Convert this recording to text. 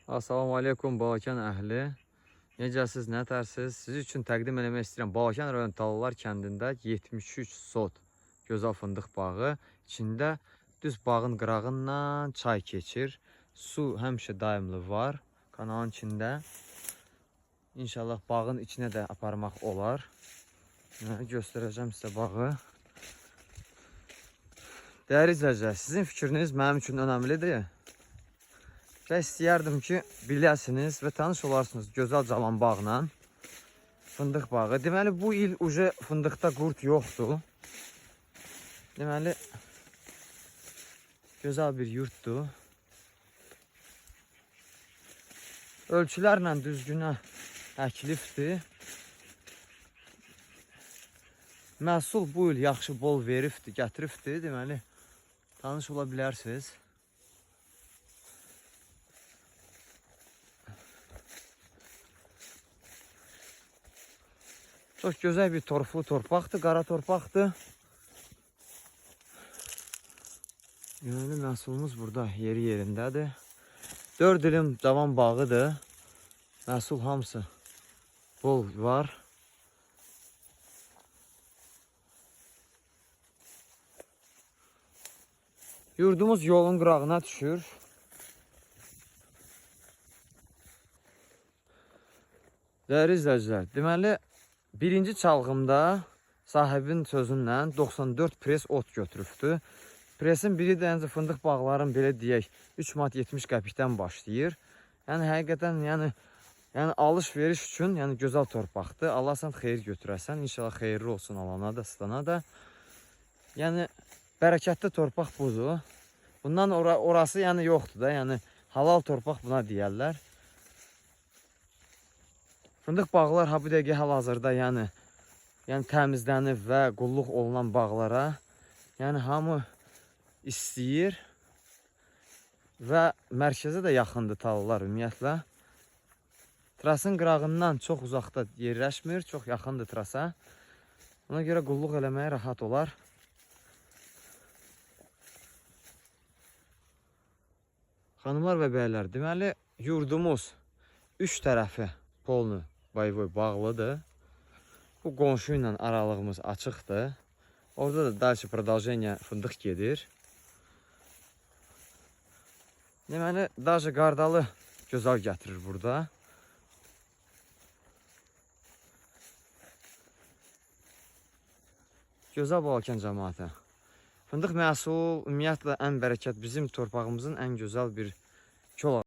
Assalamu aleykum Balakən əhli. Necəsiz, nətərsiz? Siz üçün təqdim eləmək istəyirəm. Balakən rayon Talalar kəndində 73 sot gözəl fındıq bağı. İçində düz bağın qırağından çay keçir. Su həmişə daimli var kanalın içində. İnşallah bağın içinə də aparmaq olar. Göstərəcəm sizə bağı. Dəyərli izləyicilər, sizin fikriniz mənim üçün önəmlidir. Və istəyərdim ki, biləsiniz və tanış olarsınız gözəl cavan bağla. Fındıq bağı. Deməli, bu il uca fındıqda qurd yoxdur. Deməli, gözəl bir yurtdur. Ölçülərlə düzgünə əkilibdir. Məhsul bu il yaxşı bol veribdir, gətiribdir. Deməli, tanış ola bilərsiniz. Çox gözəl bir torflu torpaqdır, qara torpaqdır. Yəni, məhsulumuz burada yeri yerindədir. 4 ilim cavan bağıdır. Məhsul hamısı bol var. Yurdumuz yolun qırağına düşür. Dəyərli izləyicilər, deməli, birinci çalğımda sahibin sözündən 94 pres ot götürübdür. Presin biri də əncə fındıq bağların belə deyək 3 manat 70 qəpikdən başlayır. Yəni həqiqətən yəni alış-veriş üçün gözəl torpaqdır. Allah sən xeyir götürəsən. İnşallah xeyirli olsun alana da, satana da. Yəni bərəkətli torpaq budur. Bundan orası yoxdur da. Yəni halal torpaq buna deyərlər. Fındıq bağlar bu dəqiqə hal-hazırda yəni təmizlənib və qulluq olunan bağlara hamı istəyir və mərkəzə də yaxındır Talalar ümumiyyətlə. Trasın qırağından çox uzaqda yerləşmir, çox yaxındır trasa. Ona görə qulluq eləməyə rahat olar. Xanımlar və bəylər, deməli yurdumuz 3 tərəfi polnu boyvoy bağlıdır. Bu qonşu ilə aralığımız açıqdır. Orada da dəlçə prodalжение fındıq gedir. Deməli, dəlçə qardalı gözəl gətirir burada. Gözəl Balakən cəmaatı. Fındıq məhsul ümumiyyətlə ən bərəkət bizim torpağımızın ən gözəl bir kol